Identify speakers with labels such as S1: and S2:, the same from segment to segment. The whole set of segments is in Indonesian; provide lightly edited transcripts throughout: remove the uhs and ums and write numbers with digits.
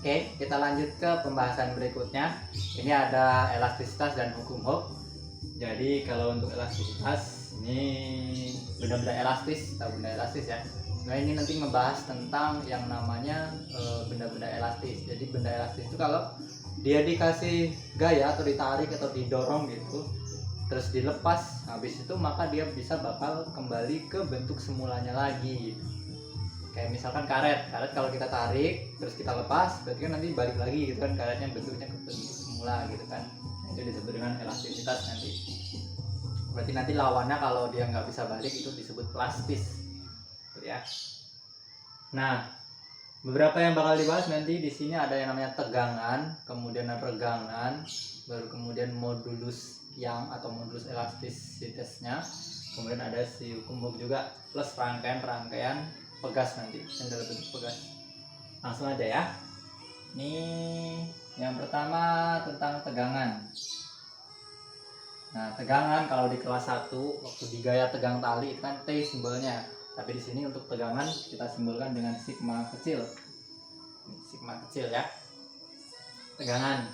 S1: Oke, kita lanjut ke pembahasan berikutnya. Ini ada elastisitas dan hukum Hooke. Jadi kalau untuk elastisitas ini benda-benda elastis, tahu benda elastis ya. Nah ini nanti ngebahas tentang yang namanya benda-benda elastis. Jadi benda elastis itu kalau dia dikasih gaya atau ditarik atau didorong gitu, terus dilepas, habis itu maka dia bisa bakal kembali ke bentuk semulanya lagi gitu. Kayak misalkan karet kalau kita tarik terus kita lepas, berarti kan nanti balik lagi gitu kan, karetnya bentuknya ke bentuk semula gitu kan. Nah, itu disebut dengan elastisitas nanti. Berarti nanti lawannya kalau dia nggak bisa balik itu disebut plastis gitu ya. Nah, beberapa yang bakal dibahas nanti di sini ada yang namanya tegangan, kemudian regangan, baru kemudian modulus yang atau modulus elastisitasnya, kemudian ada si hukum Hooke juga, plus rangkaian pegas nanti yang dalam bentuk pegas. Langsung aja ya. Ini yang pertama tentang tegangan. Nah, tegangan kalau di kelas 1 waktu di gaya tegang tali itu kan T simbolnya. Tapi di sini untuk tegangan kita simbolkan dengan sigma kecil. Sigma kecil ya. Tegangan.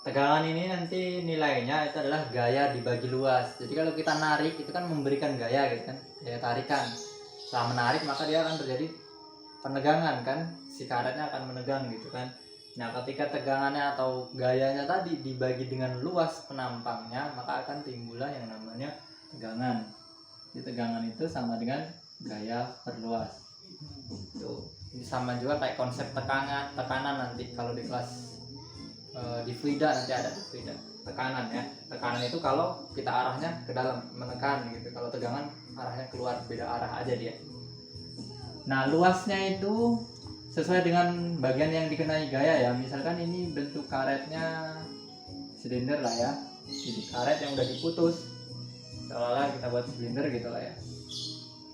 S1: Tegangan ini nanti nilainya itu adalah gaya dibagi luas. Jadi kalau kita narik itu kan memberikan gaya gitu kan, gaya tarikan. Setelah menarik maka dia akan terjadi penegangan kan, si karetnya akan menegang gitu kan. Nah ketika tegangannya atau gayanya tadi dibagi dengan luas penampangnya, maka akan timbullah yang namanya tegangan. Jadi tegangan itu sama dengan gaya perluas. Tuh, ini sama juga kayak konsep tekanan nanti kalau di kelas di fluida nanti ada di fluida tekanan ya. Tekanan itu kalau kita arahnya ke dalam menekan gitu, kalau tegangan arahnya keluar, beda arah aja dia. Nah luasnya itu sesuai dengan bagian yang dikenai gaya ya. Misalkan ini bentuk karetnya silinder lah ya, jadi karet yang udah diputus seolah-olah kita buat silinder gitu lah ya.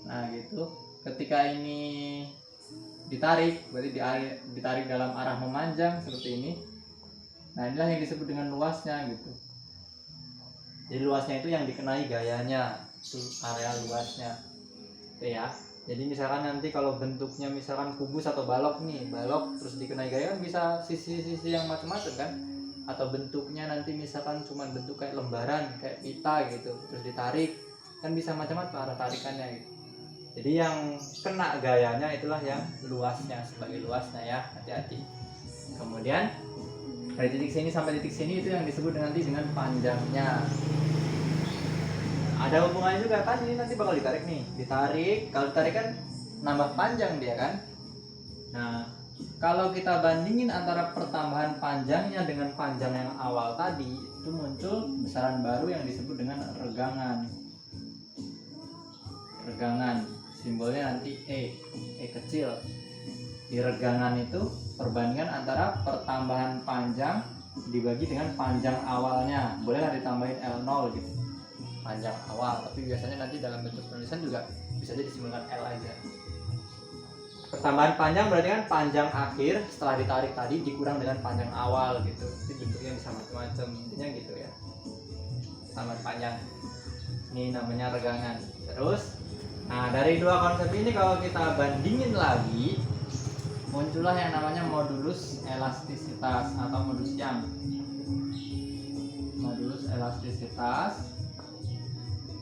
S1: Nah gitu, ketika ini ditarik berarti ditarik dalam arah memanjang seperti ini. Nah inilah yang disebut dengan luasnya gitu. Jadi luasnya itu yang dikenai gayanya, itu area luasnya. Oke ya. Jadi misalkan nanti kalau bentuknya misalkan kubus atau balok nih, balok terus dikenai gaya kan bisa sisi-sisi yang macam-macam kan. Atau bentuknya nanti misalkan cuma bentuk kayak lembaran, kayak pita gitu, terus ditarik kan bisa macam-macam arah tarikannya gitu. Jadi yang kena gayanya itulah yang luasnya, sebagai luasnya ya, hati-hati. Kemudian dari titik sini sampai titik sini itu yang disebut nanti dengan panjangnya. Ada hubungannya juga kan, ini nanti bakal ditarik nih, ditarik, kalau ditarik kan nambah panjang dia kan. Nah kalau kita bandingin antara pertambahan panjangnya dengan panjang yang awal tadi, itu muncul besaran baru yang disebut dengan regangan. Regangan simbolnya nanti E kecil. Di regangan itu perbandingan antara pertambahan panjang dibagi dengan panjang awalnya. Bolehlah ditambahin L0 gitu, panjang awal, tapi biasanya nanti dalam bentuk penulisan juga bisa jadi disimbolkan L aja. Pertambahan panjang berarti kan panjang akhir setelah ditarik tadi dikurang dengan panjang awal gitu. Jadi bentuknya bisa macam-macam, intinya gitu ya. Tambahan panjang. Ini namanya regangan. Terus, nah dari dua konsep ini kalau kita bandingin lagi, muncullah yang namanya modulus elastisitas atau modulus Young. Modulus elastisitas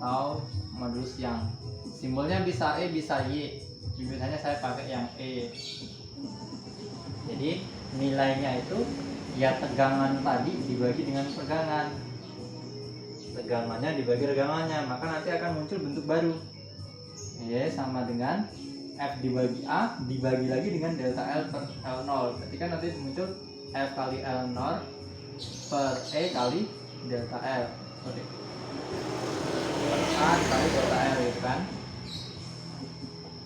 S1: atau modulus Young. Simbolnya bisa E bisa Y. Biasanya saya pakai yang E. Jadi nilainya itu ya tegangan tadi dibagi dengan tegangan. Tegangannya dibagi regangannya, maka nanti akan muncul bentuk baru. E sama dengan F dibagi A dibagi lagi dengan delta L per L0. Ketika nanti muncul F kali L0 per E kali delta L. Oke. A dikali delta L gitu kan.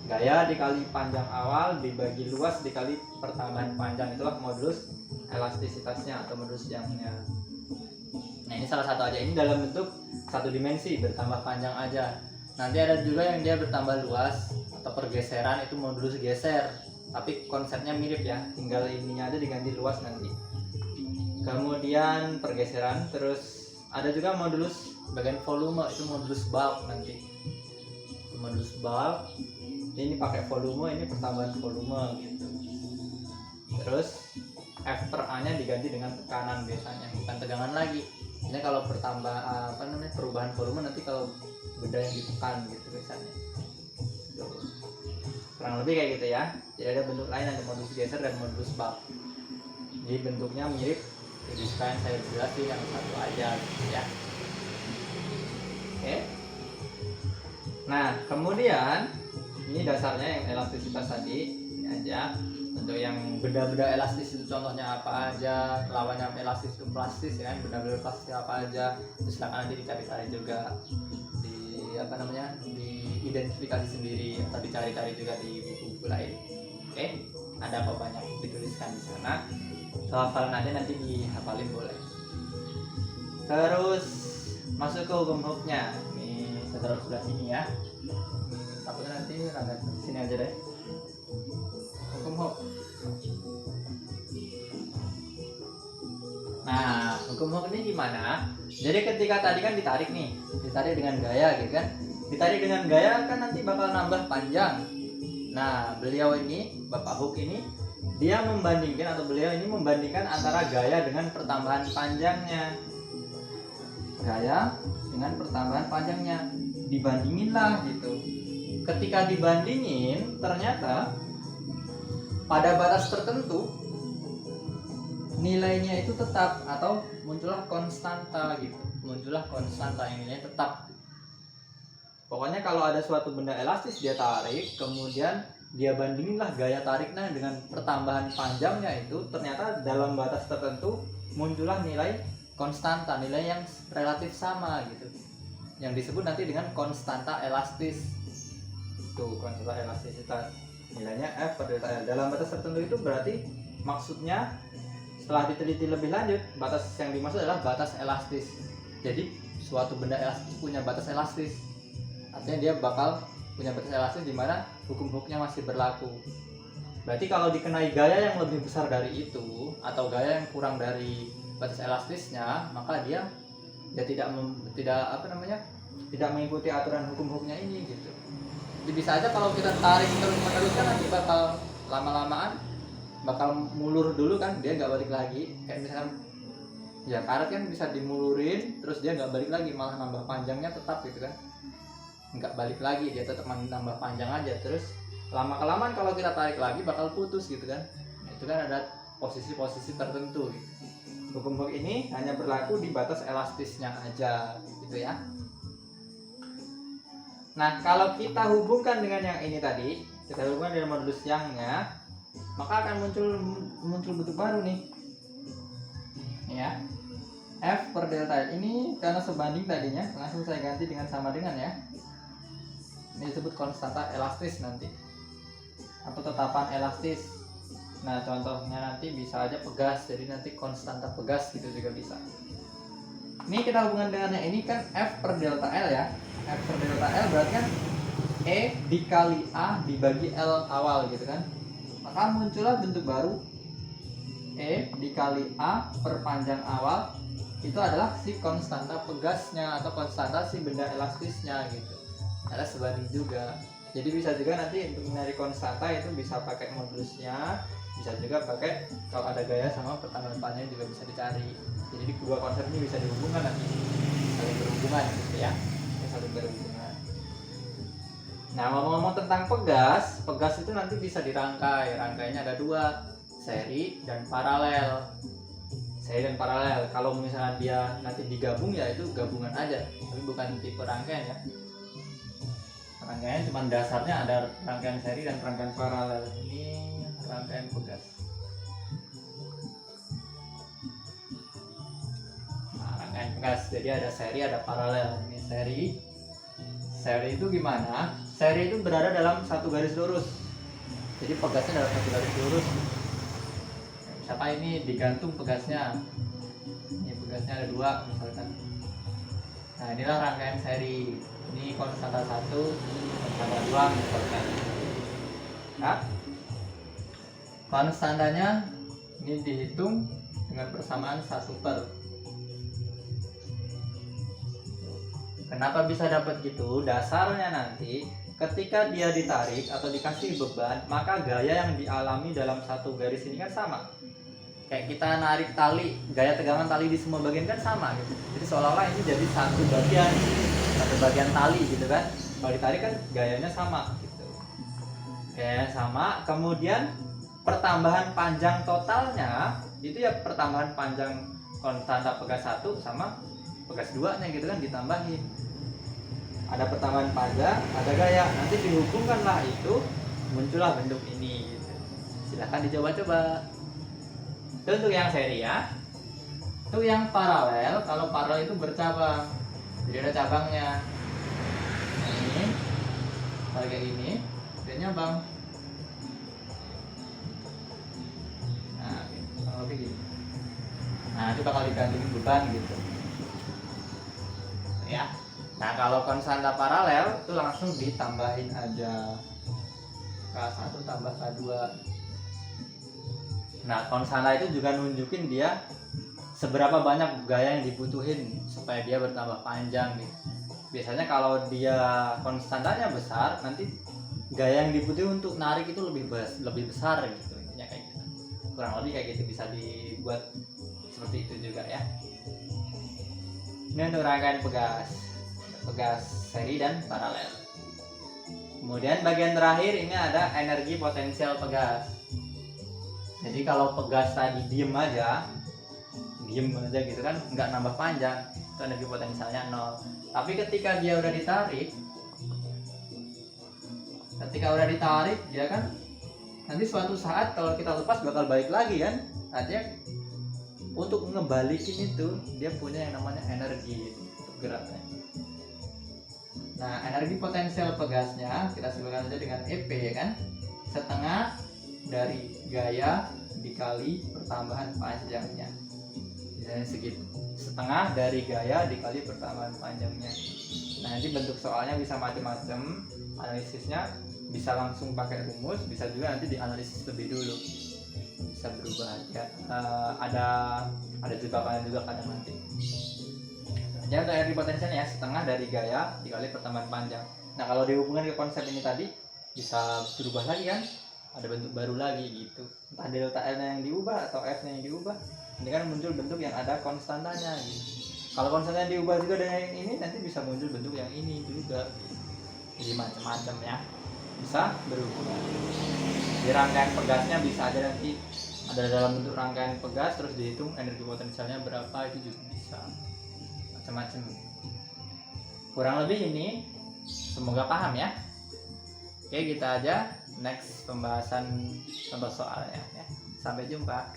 S1: Gaya dikali panjang awal dibagi luas dikali pertambahan panjang, itulah modulus elastisitasnya atau modulus Youngnya. Nah ini salah satu aja, ini dalam bentuk satu dimensi bertambah panjang aja. Nanti ada juga yang dia bertambah luas atau pergeseran, itu modulus geser, tapi konsepnya mirip ya, tinggal ininya aja diganti luas nanti. Kemudian pergeseran, terus ada juga modulus bagian volume, itu modulus bulk nanti. Modulus bulk ini pakai volume, ini pertambahan volume gitu. Terus F per A nya diganti dengan tekanan biasanya, bukan tegangan lagi. Ini kalau perubahan volume nanti kalau benda yang ditekan gitu biasanya. Kurang lebih kayak gitu ya. Jadi ada bentuk lain, ada modulus geser dan modulus bab. Jadi bentuknya mirip, jadi sekarang saya jelasin yang satu aja gitu ya. Oke. Nah kemudian ini dasarnya yang elastisitas tadi, ini aja. Untuk yang benda-benda elastis itu contohnya apa aja, lawannya elastis itu plastis ya kan, benda-benda plastis apa aja, terus silakan nanti dicari-cari juga di diidentifikasi sendiri atau dicari-cari juga di buku-buku lain. Oke, ada apa banyak dituliskan di sana. Soal hafalan aja nanti dihafalin boleh. Terus masuk ke hukum-hukumnya. Ini saya taruh sebelah sini ya. Takutnya nanti agak sini aja deh. Hukum-hukum. Nah, hukum-hukum ini gimana? Jadi ketika tadi kan ditarik dengan gaya gitu kan. Ditarik dengan gaya kan nanti bakal nambah panjang. Nah, beliau ini, Bapak Hooke ini, dia membandingkan antara gaya dengan pertambahan panjangnya. Gaya dengan pertambahan panjangnya. Dibandingin lah gitu. Ketika dibandingin, ternyata pada batas tertentu nilainya itu tetap atau muncullah konstanta gitu. Muncullah konstanta yang nilainya tetap. Pokoknya kalau ada suatu benda elastis dia tarik, kemudian dia bandinginlah gaya tariknya dengan pertambahan panjangnya itu, ternyata dalam batas tertentu muncullah nilai konstanta, nilai yang relatif sama gitu. Yang disebut nanti dengan konstanta elastis. Tuh, konstanta elastisitas. Nilainya F per delta L. Dalam batas tertentu itu berarti maksudnya setelah diteliti lebih lanjut, batas yang dimaksud adalah batas elastis. Jadi suatu benda elastis punya batas elastis. Artinya dia bakal punya batas elastis di mana hukum-hukumnya masih berlaku. Berarti kalau dikenai gaya yang lebih besar dari itu atau gaya yang kurang dari batas elastisnya, maka dia tidak mengikuti aturan hukum-hukumnya ini gitu. Jadi bisa aja kalau kita tarik terus-menerus kan nanti bakal lama-lamaan bakal mulur dulu kan, dia nggak balik lagi. Kayak misalkan ya karet kan bisa dimulurin terus dia nggak balik lagi, malah nambah panjangnya tetap gitu kan, nggak balik lagi, dia tetap nambah panjang aja. Terus lama-kelamaan kalau kita tarik lagi bakal putus gitu kan. Itu kan ada posisi-posisi tertentu gitu. Hukum-hukum ini hanya berlaku di batas elastisnya aja gitu ya. Nah, kalau kita hubungkan dengan yang ini tadi, kita hubungkan dengan modulus Young-nya, maka akan muncul bentuk baru nih. Ya. F per delta L ini karena sebanding tadinya, langsung saya ganti dengan sama dengan ya. Ini disebut konstanta elastis nanti. Atau tetapan elastis. Nah, contohnya nanti bisa aja pegas, jadi nanti konstanta pegas gitu juga bisa. Ini kita hubungan dengan yang ini kan F per delta L ya. F per delta L berarti kan E dikali A dibagi L awal gitu kan. Maka muncullah bentuk baru E dikali A per panjang awal, itu adalah si konstanta pegasnya atau konstanta si benda elastisnya gitu. Ada sebanding juga. Jadi bisa juga nanti untuk mencari konstanta itu bisa pakai modulusnya, bisa juga pakai kalau ada gaya sama pertambahan panjang juga bisa dicari. Jadi kedua konsep ini bisa dihubungkan nanti, saling berhubungan gitu ya, saling berhubungan. Nah, ngomong-ngomong tentang pegas itu nanti bisa dirangkai. Rangkainya ada dua, seri dan paralel. Seri dan paralel. Kalau misalnya dia nanti digabung ya itu gabungan aja, tapi bukan tipe rangkaian ya. Rangkaian cuma dasarnya ada rangkaian seri dan rangkaian paralel. Ini rangkaian pegas. Nah, rangkaian pegas. Jadi ada seri, ada paralel. Ini seri. Seri itu gimana? Seri itu berada dalam satu garis lurus. Jadi pegasnya dalam satu garis lurus. Misalkan ini digantung pegasnya. Ini pegasnya ada dua misalkan. Nah, inilah rangkaian seri. Ini konstanta 1, konstanta 2 misalkan. Nah, konstantanya ini dihitung dengan persamaan 1/. Kenapa bisa dapat gitu? Dasarnya nanti ketika dia ditarik atau dikasih beban, maka gaya yang dialami dalam satu garis ini kan sama. kayak kita narik tali, gaya tegangan tali di semua bagian kan sama gitu. Jadi seolah-olah ini jadi satu bagian tali gitu kan. Kalau ditarik kan gayanya sama gitu. Gayanya sama. Kemudian pertambahan panjang totalnya itu ya pertambahan panjang konstanta pegas 1 sama pegas 2 nya gitu kan ditambahin. Ada pertambahan panjang, ada gaya. Nanti dihubungkanlah itu, muncullah bentuk ini gitu. Silahkan dicoba-coba. Itu untuk yang seri ya. Untuk yang paralel, kalau paralel itu bercabang. Jadi ada cabangnya. Nah, ini kalau kayak gini, dia nyabang. Nah, kurang lebih gini. Nah, itu bakal digantungin beban gitu. Ya. Nah, kalau konstanta paralel itu langsung ditambahin aja. K1 tambah K2. Nah, konstanta itu juga nunjukin dia seberapa banyak gaya yang dibutuhin supaya dia bertambah panjang gitu. Biasanya kalau dia konstantanya besar, nanti gaya yang dibutuhin untuk narik itu lebih besar gitu. Intinya kayak gitu. Kurang lebih kayak gitu, bisa dibuat seperti itu juga ya. Ini untuk rangkaian pegas seri dan paralel. Kemudian bagian terakhir ini ada energi potensial pegas. Jadi kalau pegas tadi diem aja gitu kan, nggak nambah panjang, itu energi potensialnya 0. Tapi ketika dia udah ditarik, dia kan nanti suatu saat kalau kita lepas bakal balik lagi kan. Artinya untuk ngebalikin itu dia punya yang namanya energi untuk geraknya. Nah, energi potensial pegasnya kita sebutkan saja dengan EP ya kan, setengah dari gaya dikali pertambahan panjangnya. Jadi segitu, setengah dari gaya dikali pertambahan panjangnya. Nah, nanti bentuk soalnya bisa macam-macam, analisisnya bisa langsung pakai rumus, bisa juga nanti dianalisis lebih dulu, bisa berubah ya. Ada jebakannya juga kadang nanti. Jadi untuk energi potensialnya ya, setengah dari gaya dikali pertambahan panjang. Nah, kalau dihubungkan ke konsep ini tadi bisa berubah lagi kan, ada bentuk baru lagi gitu, entah delta L nya yang diubah atau F nya yang diubah. Ini kan muncul bentuk yang ada konstantanya gitu. Kalau konstantanya diubah juga dengan yang ini, nanti bisa muncul bentuk yang ini juga gitu. Jadi macam-macam ya, bisa berhubungan. Di rangkaian pegasnya bisa ada nanti ada dalam bentuk rangkaian pegas, terus dihitung energi potensialnya berapa, itu juga bisa macam-macam. Kurang lebih ini, semoga paham ya. Oke, kita aja next pembahasan contoh soalnya ya. Sampai jumpa.